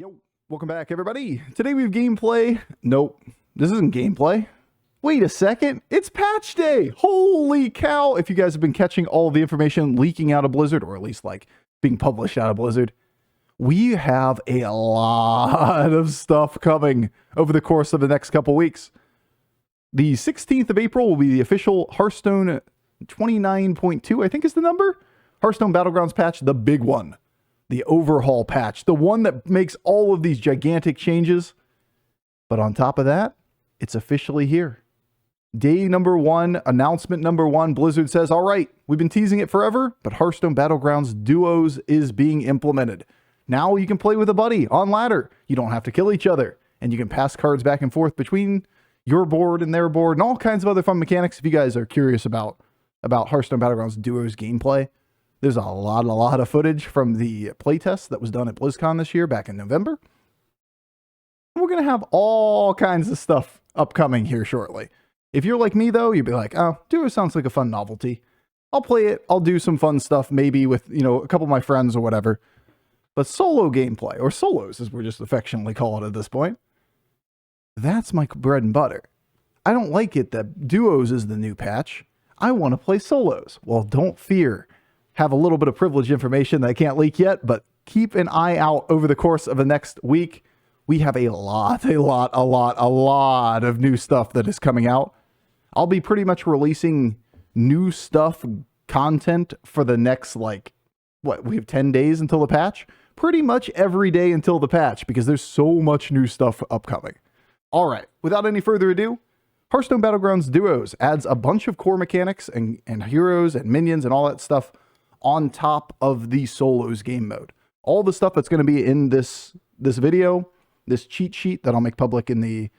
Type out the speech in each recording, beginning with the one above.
Yo, welcome back everybody. Today we have gameplay. Nope, this isn't gameplay. Wait a second, it's patch day. Holy cow. If you guys have been catching all the information leaking out of Blizzard, or at least like being published out of Blizzard, we have a lot of stuff coming over the course of the next couple weeks. The 16th of April will be the official Hearthstone 29.2, I think is the number. Hearthstone Battlegrounds patch, the big one. The overhaul patch, the one that makes all of these gigantic changes. But on top of that, it's officially here. Day number one, announcement number one, Blizzard says, all right, we've been teasing it forever, but Hearthstone Battlegrounds Duos is being implemented. Now you can play with a buddy on ladder. You don't have to kill each other. And you can pass cards back and forth between your board and their board and all kinds of other fun mechanics. If you guys are curious about Hearthstone Battlegrounds Duos gameplay, there's a lot of footage from the playtest that was done at BlizzCon this year back in November. And we're going to have all kinds of stuff upcoming here shortly. If you're like me, though, you'd be like, oh, Duo sounds like a fun novelty. I'll play it. I'll do some fun stuff, maybe with, a couple of my friends or whatever. But solo gameplay, or solos, as we're just affectionately call it at this point, that's my bread and butter. I don't like it that Duos is the new patch. I want to play solos. Well, don't fear. Have a little bit of privileged information that I can't leak yet, but keep an eye out over the course of the next week. We have a lot of new stuff that is coming out. I'll be pretty much releasing new stuff, content for the next, we have 10 days until the patch? Pretty much every day until the patch, because there's so much new stuff upcoming. All right, without any further ado, Hearthstone Battlegrounds Duos adds a bunch of core mechanics and heroes and minions and all that stuff on top of the solos game mode. All the stuff that's going to be in this video, this cheat sheet that I'll make public in the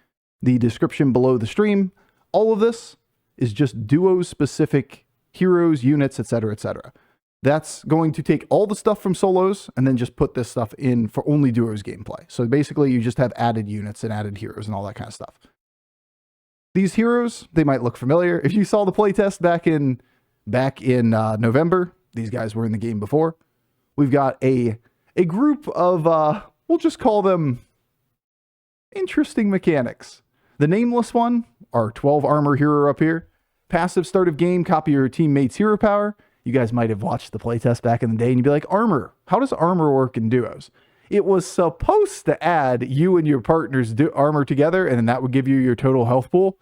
description below the stream, all of this is just duo specific heroes, units, etc., etc. That's going to take all the stuff from solos and then just put this stuff in for only duos gameplay. So basically you just have added units and added heroes and all that kind of stuff. These heroes, they might look familiar. If you saw the playtest back in November, these guys were in the game before. We've got a group of, we'll just call them interesting mechanics. The nameless one, our 12 armor hero up here. Passive start of game, copy your teammate's hero power. You guys might have watched the playtest back in the day and you'd be like, armor, how does armor work in duos? It was supposed to add you and your partner's armor together, and then that would give you your total health pool.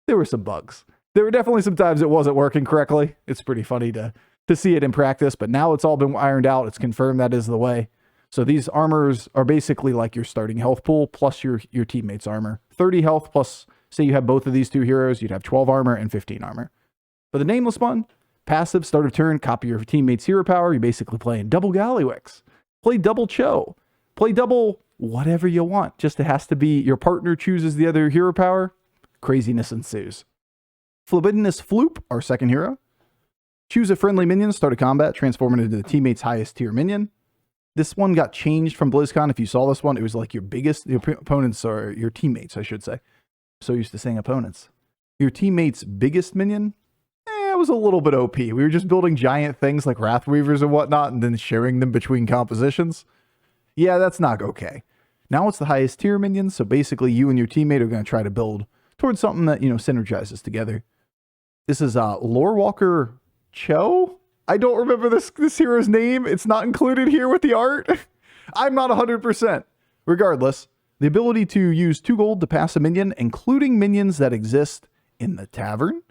There were some bugs. There were definitely some times it wasn't working correctly. It's pretty funny to see it in practice, but now it's all been ironed out. It's confirmed that is the way. So these armors are basically like your starting health pool plus your teammate's armor. 30 health plus, say you have both of these two heroes, you'd have 12 armor and 15 armor. For the nameless one, passive, start of turn, copy your teammate's hero power. You're basically playing double Gallywix. Play double Cho. Play double whatever you want. Just it has to be your partner chooses the other hero power. Craziness ensues. Forbiddenness Floop, our second hero. Choose a friendly minion, start a combat, transform it into the teammate's highest tier minion. This one got changed from BlizzCon. If you saw this one, it was like your opponents, or your teammates, I should say. I'm so used to saying opponents. Your teammate's biggest minion, it was a little bit OP. We were just building giant things like Wrathweavers and whatnot, and then sharing them between compositions. Yeah, that's not okay. Now it's the highest tier minion, so basically you and your teammate are going to try to build towards something that, synergizes together. This is Lorewalker Cho? I don't remember this hero's name. It's not included here with the art. I'm not 100%. Regardless, the ability to use 2 gold to pass a minion, including minions that exist in the tavern,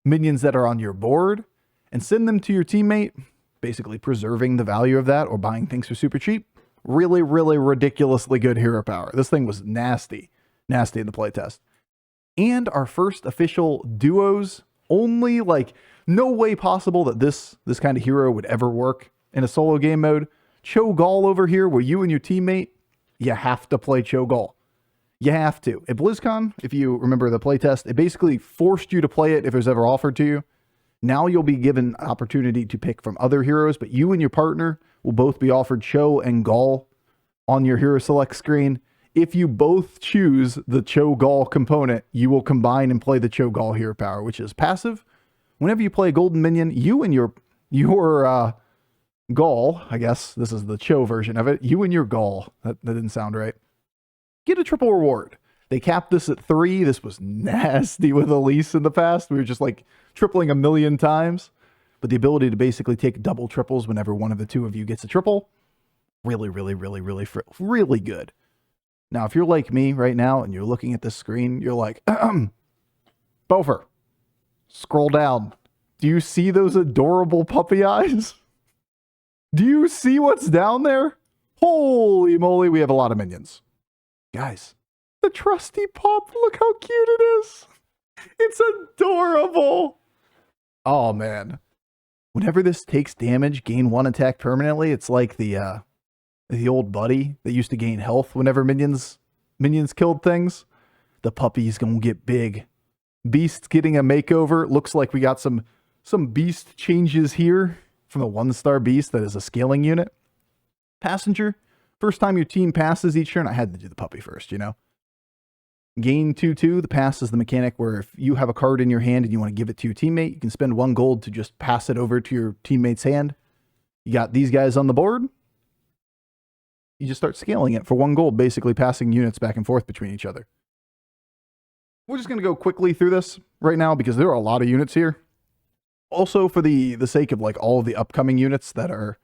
minions that are on your board, and send them to your teammate, basically preserving the value of that or buying things for super cheap. Really, really ridiculously good hero power. This thing was nasty in the playtest. And our first official duos, only no way possible that this kind of hero would ever work in a solo game mode. Cho'Gall over here, where you and your teammate, you have to play Cho'Gall. You have to. At BlizzCon, if you remember the playtest, it basically forced you to play it if it was ever offered to you. Now you'll be given opportunity to pick from other heroes, but you and your partner will both be offered Cho and Gall on your hero select screen. If you both choose the Cho'Gall component, you will combine and play the Cho'Gall hero power, which is passive. Whenever you play a golden minion, you and your Gall, I guess this is the Cho version of it. You and your Gall. That didn't sound right. Get a triple reward. They capped this at 3. This was nasty with Elise in the past. We were just like tripling a million times. But the ability to basically take double triples whenever one of the two of you gets a triple, really, really, really, really, really good. Now, if you're like me right now and you're looking at this screen, you're like, Bofur, scroll down. Do you see those adorable puppy eyes? Do you see what's down there? Holy moly, we have a lot of minions. Guys, the trusty pup, look how cute it is. It's adorable. Oh, man. Whenever this takes damage, gain 1 attack permanently. It's like the old buddy that used to gain health whenever minions killed things. The puppy's gonna get big. Beast's getting a makeover. Looks like we got some beast changes here from the 1-star beast that is a scaling unit. Passenger. First time your team passes each turn. I had to do the puppy first, you know. Gain 2/2. The pass is the mechanic where if you have a card in your hand and you want to give it to your teammate, you can spend 1 gold to just pass it over to your teammate's hand. You got these guys on the board. You just start scaling it for 1 gold, basically passing units back and forth between each other. We're just going to go quickly through this right now because there are a lot of units here. Also, for the sake of like all of the upcoming units that are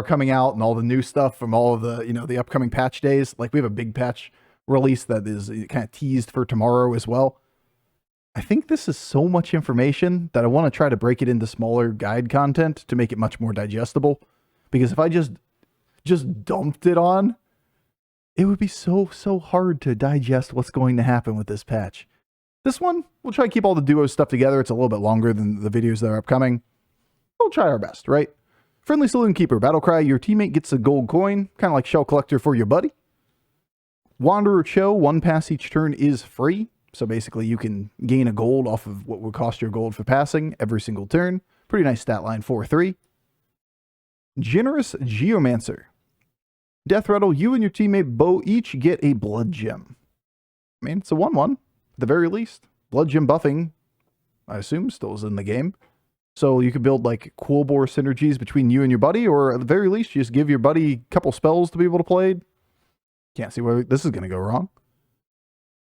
coming out and all the new stuff from all of the, the upcoming patch days, like we have a big patch release that is kind of teased for tomorrow as well. I think this is so much information that I want to try to break it into smaller guide content to make it much more digestible. Because if I just dumped it on, it would be so hard to digest what's going to happen with this patch. This one, we'll try to keep all the duo stuff together. It's a little bit longer than the videos that are upcoming. We'll try our best, right? Friendly Saloon Keeper, Battlecry, your teammate gets a gold coin, kind of like Shell Collector for your buddy. Wanderer Cho, 1 pass each turn is free. So basically you can gain a gold off of what would cost your gold for passing every single turn. Pretty nice stat line, 4/3. Generous Geomancer. Death Rattle, you and your teammate Bo each get a Blood Gem. I mean, it's a 1/1, at the very least. Blood Gem buffing, I assume, still is in the game. So you could build like Cool Bore synergies between you and your buddy, or at the very least, you just give your buddy a couple spells to be able to play. Can't see where this is going to go wrong.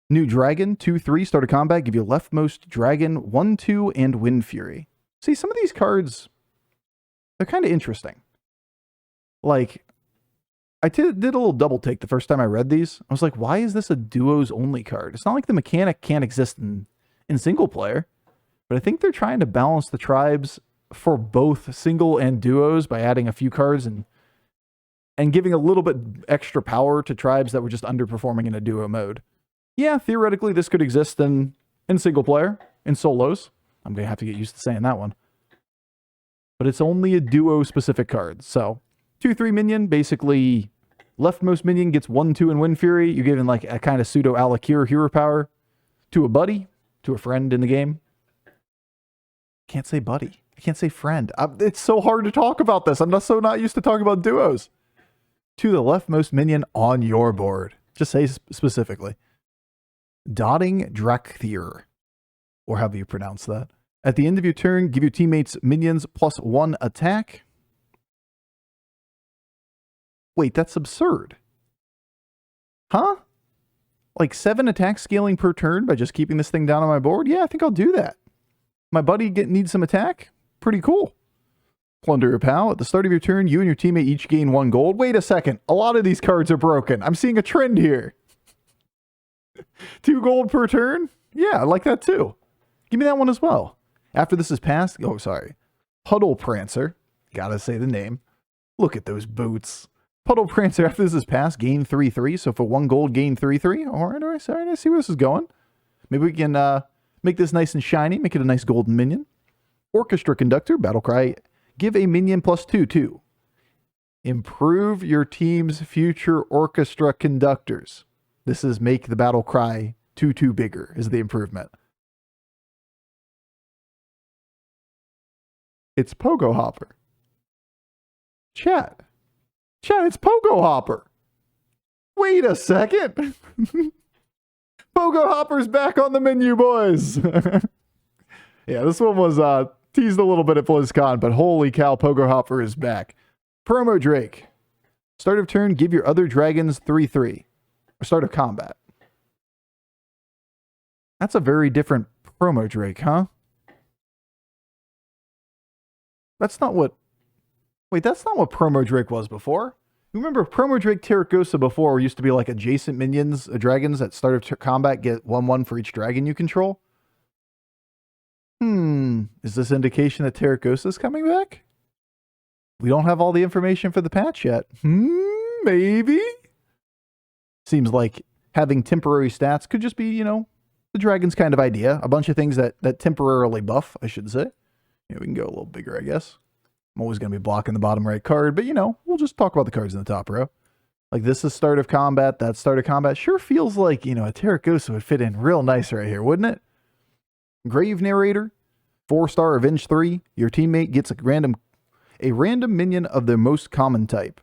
New Dragon, 2/3, start a combat, give you Leftmost Dragon, 1/2, and Wind Fury. See, some of these cards, they're kind of interesting. Like, I did a little double take the first time I read these. I was like, why is this a duos only card? It's not like the mechanic can't exist in single player, but I think they're trying to balance the tribes for both single and duos by adding a few cards and giving a little bit extra power to tribes that were just underperforming in a duo mode. Yeah, theoretically, this could exist in single player, in solos. I'm going to have to get used to saying that one. But it's only a duo-specific card. So, 2/3 minion, basically, leftmost minion gets 1/2 and Wind Fury. You're giving like a kind of pseudo-Alakir hero power to a buddy, to a friend in the game. Can't say buddy. I can't say friend. It's so hard to talk about this. I'm not used to talking about duos. To the leftmost minion on your board. Just say specifically. Dotting Drakthir, or however you pronounce that. At the end of your turn, give your teammates minions +1 attack. Wait, that's absurd. Huh? Like 7 attack scaling per turn by just keeping this thing down on my board? Yeah, I think I'll do that. My buddy needs some attack? Pretty cool. Plunder your pal. At the start of your turn, you and your teammate each gain 1 gold. Wait a second. A lot of these cards are broken. I'm seeing a trend here. 2 gold per turn? Yeah, I like that too. Give me that one as well. After this is passed, oh, sorry. Puddle Prancer. Gotta say the name. Look at those boots. Puddle Prancer, after this is passed, gain 3/3. So for 1 gold, gain 3/3. All right, I see where this is going. Maybe we can make this nice and shiny, make it a nice golden minion. Orchestra Conductor, Battlecry. Give a minion +2/2. Improve your team's future orchestra conductors. This is make the battle cry 2/2 bigger is the improvement. It's Pogo Hopper. Chat, it's Pogo Hopper. Wait a second. Pogo Hopper's back on the menu, boys. Yeah, this one was teased a little bit at BlizzCon, but holy cow, Pogo Hopper is back. Promo Drake. Start of turn, give your other dragons 3/3. Or start of combat. That's a very different Promo Drake, huh? That's not what... Wait, that's not what Promo Drake was before. You remember Promo Drake Terracosa before used to be like adjacent minions, dragons at start of combat get 1/1 for each dragon you control? Is this indication that Terracosa is coming back? We don't have all the information for the patch yet. Maybe? Seems like having temporary stats could just be, you know, the dragon's kind of idea. A bunch of things that temporarily buff, I should say. Yeah, we can go a little bigger, I guess. I'm always going to be blocking the bottom right card, but, you know, we'll just talk about the cards in the top row. Like, this is start of combat, that's start of combat. Sure feels like, you know, a Terracosa would fit in real nice right here, wouldn't it? Grave Narrator, 4-star Avenge 3. Your teammate gets a random minion of their most common type.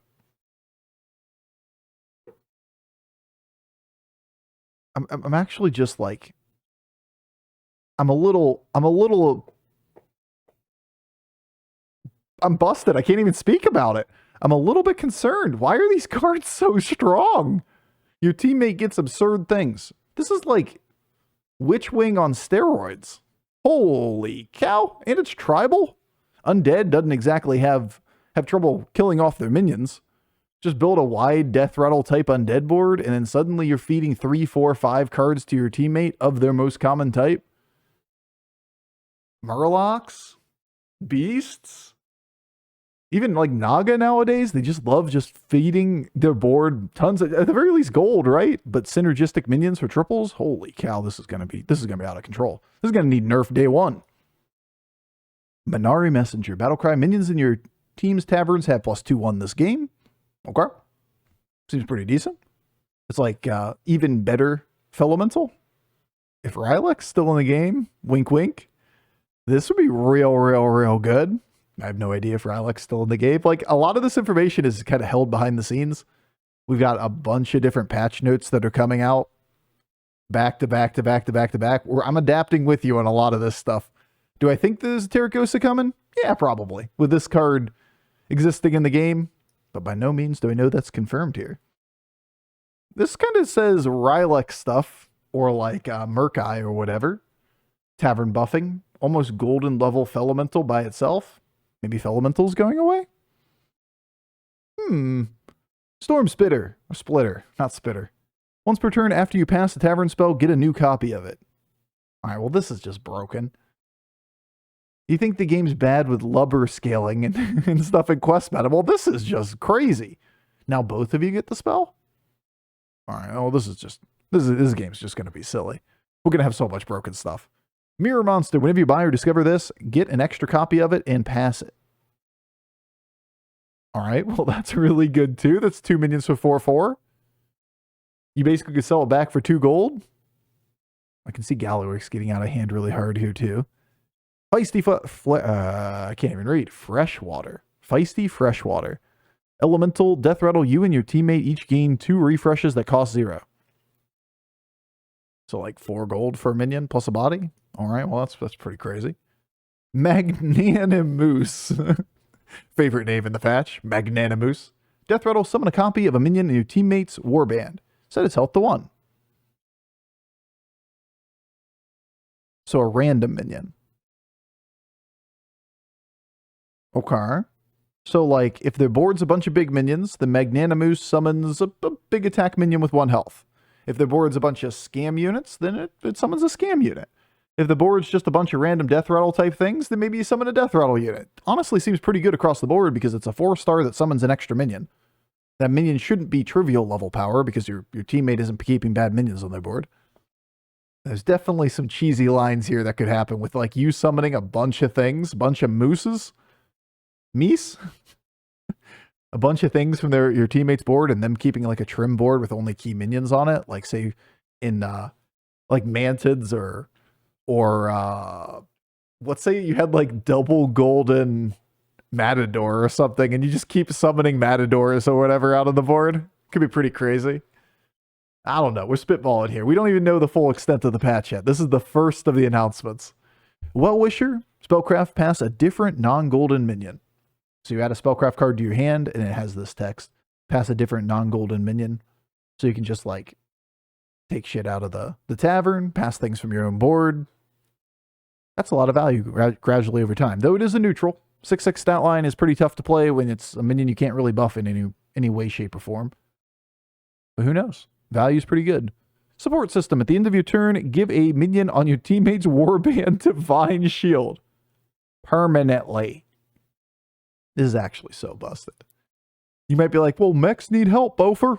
I'm actually just like, I'm busted. I can't even speak about it. I'm a little bit concerned. Why are these cards so strong? Your teammate gets absurd things. This is like Witch Wing on steroids. Holy cow. And it's tribal. Undead doesn't exactly have trouble killing off their minions. Just build a wide death rattle type undead board, and then suddenly you're feeding 3, 4, 5 cards to your teammate of their most common type. Murlocs? Beasts? Even like Naga nowadays, they just love just feeding their board tons of, at the very least, gold, right? But synergistic minions for triples? Holy cow, this is gonna be out of control. This is gonna need nerf day one. Minari Messenger. Battlecry. Minions in your team's taverns have +2/1 this game. Okay. Seems pretty decent. It's like even better Felemental. If Rylek's still in the game, wink wink, this would be real good. I have no idea if Rylek's still in the game. Like, a lot of this information is kind of held behind the scenes. We've got a bunch of different patch notes that are coming out back to back. I'm adapting with you on a lot of this stuff. Do I think there's a Terracosa coming? Yeah, probably. With this card existing in the game. But by no means do I know that's confirmed here. This kind of says Rylek stuff, or like Murkai or whatever. Tavern buffing. Almost golden level Felemental by itself. Maybe Felemental's going away? Storm Spitter. Or Splitter. Not Spitter. Once per turn after you pass the Tavern spell, get a new copy of it. Alright, well this is just broken. You think the game's bad with lubber scaling and stuff in quest meta? Well, this is just crazy. Now both of you get the spell? Alright, oh, this game's just going to be silly. We're going to have so much broken stuff. Mirror Monster. Whenever you buy or discover this, get an extra copy of it and pass it. Alright, well that's really good too. That's 2 minions for 4/4. You basically could sell it back for 2 gold. I can see Galliwix getting out of hand really hard here too. Feisty I can't even read. Freshwater. Feisty Freshwater. Elemental, Death Rattle. You and your teammate each gain 2 refreshes that cost 0. So like 4 gold for a minion plus a body. All right, well that's pretty crazy. Magnanimous. Favorite name in the patch. Magnanimous. Death Rattle. Summon a copy of a minion in your teammate's warband. Set its health to 1. So a random minion. Okay. So, like, if their board's a bunch of big minions, the Magnanimous summons a big attack minion with 1 health. If their board's a bunch of scam units, then it summons a scam unit. If the board's just a bunch of random Death Rattle type things, then maybe you summon a Death Rattle unit. Honestly, seems pretty good across the board because it's a 4-star that summons an extra minion. That minion shouldn't be trivial level power because your teammate isn't keeping bad minions on their board. There's definitely some cheesy lines here that could happen with, like, you summoning a bunch of things, bunch of mooses. Meese? A bunch of things from your teammate's board and them keeping like a trim board with only key minions on it. Like say in like Mantids or let's say you had like double golden Matador or something and you just keep summoning Matadors or whatever out on the board. Could be pretty crazy. I don't know. We're spitballing here. We don't even know the full extent of the patch yet. This is the first of the announcements. Well-Wisher, Spellcraft, pass a different non-golden minion. So you add a spellcraft card to your hand, and it has this text. Pass a different non-golden minion. So you can just, like, take shit out of the tavern, pass things from your own board. That's a lot of value gradually over time. Though it is a neutral. 6/6 stat line is pretty tough to play when it's a minion you can't really buff in any way, shape, or form. But who knows? Value's pretty good. Support system. At the end of your turn, give a minion on your teammate's warband Divine Shield. Permanently. This is actually so busted. You might be like, well, mechs need help, Bofur.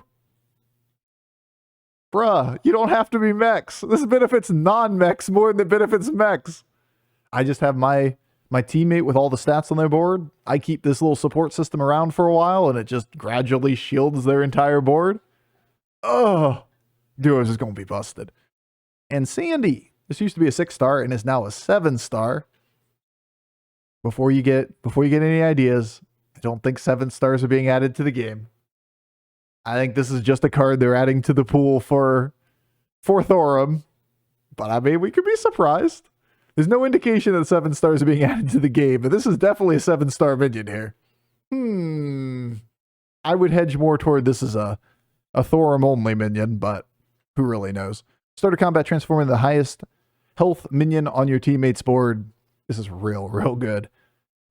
Bruh, you don't have to be mechs. This benefits non-mechs more than it benefits mechs. I just have my teammate with all the stats on their board. I keep this little support system around for a while, and it just gradually shields their entire board. Oh, duos is going to be busted. And Sandy, this used to be a 6-star and is now a 7-star. Before you get any ideas, I don't think 7 stars are being added to the game. I think this is just a card they're adding to the pool for Thorum. But I mean, we could be surprised. There's no indication that 7 stars are being added to the game, but this is definitely a 7-star minion here. I would hedge more toward this as a Thorum only minion, but who really knows? Starter combat transforming the highest health minion on your teammate's board. This is real good.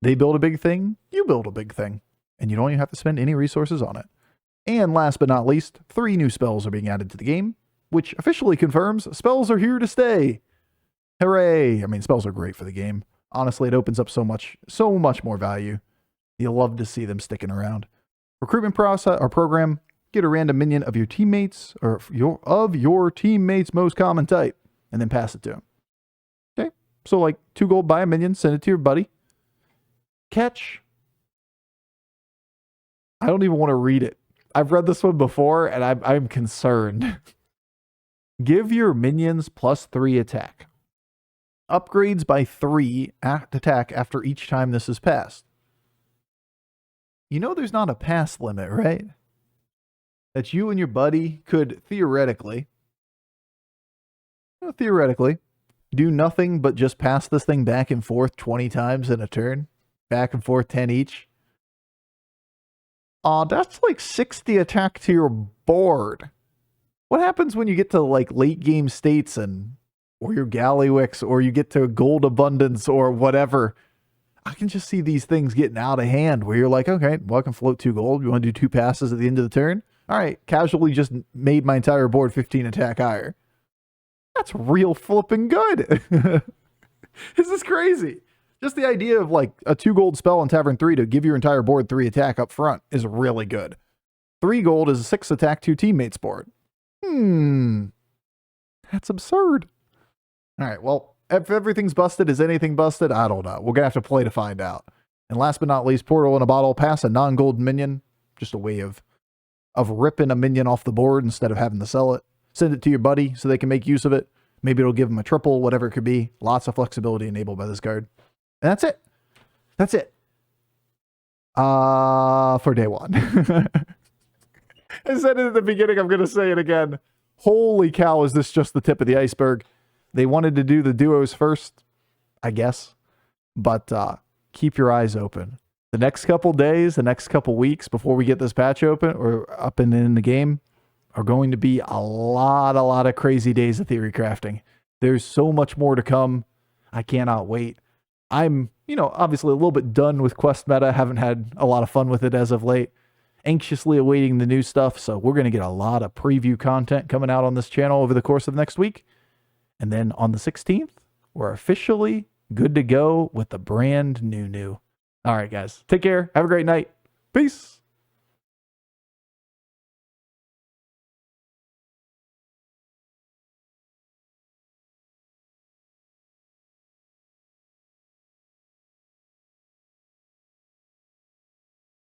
They build a big thing, you build a big thing, and you don't even have to spend any resources on it. And last but not least, 3 new spells are being added to the game, which officially confirms spells are here to stay. Hooray! I mean, spells are great for the game. Honestly, it opens up so much more value. You'll love to see them sticking around. Recruitment process or program, get a random minion of your teammates or your teammates' most common type, and then pass it to them. Okay, so like 2 gold, buy a minion, send it to your buddy. Catch. I don't even want to read it. I've read this one before, and I'm concerned. Give your minions +3 attack. Upgrades by 3 attack after each time this is passed. You know there's not a pass limit, right? That you and your buddy could theoretically do nothing but just pass this thing back and forth 20 times in a turn. Back and forth 10 each. That's like 60 attack to your board. What happens when you get to like late game states or your Gallywix or you get to gold abundance or whatever? I can just see these things getting out of hand where you're like, okay, well, I can float 2 gold. You want to do 2 passes at the end of the turn? All right, casually just made my entire board 15 attack higher. That's real flipping good. This is crazy. Just the idea of like a 2 gold spell on Tavern 3 to give your entire board 3 attack up front is really good. 3 gold is a 6 attack to teammates board. That's absurd. All right, well, if everything's busted, is anything busted? I don't know. We're going to have to play to find out. And last but not least, Portal in a Bottle, pass a non-gold minion. Just a way of ripping a minion off the board instead of having to sell it. Send it to your buddy so they can make use of it. Maybe it'll give them a triple, whatever it could be. Lots of flexibility enabled by this card. And that's it. That's it. For day 1. I said it at the beginning. I'm going to say it again. Holy cow, is this just the tip of the iceberg? They wanted to do the duos first, I guess. But keep your eyes open. The next couple days, the next couple weeks before we get this patch open or up and in the game are going to be a lot of crazy days of theory crafting. There's so much more to come. I cannot wait. I'm, obviously a little bit done with quest meta. Haven't had a lot of fun with it as of late. Anxiously awaiting the new stuff. So we're going to get a lot of preview content coming out on this channel over the course of next week. And then on the 16th, we're officially good to go with the brand new. All right, guys. Take care. Have a great night. Peace.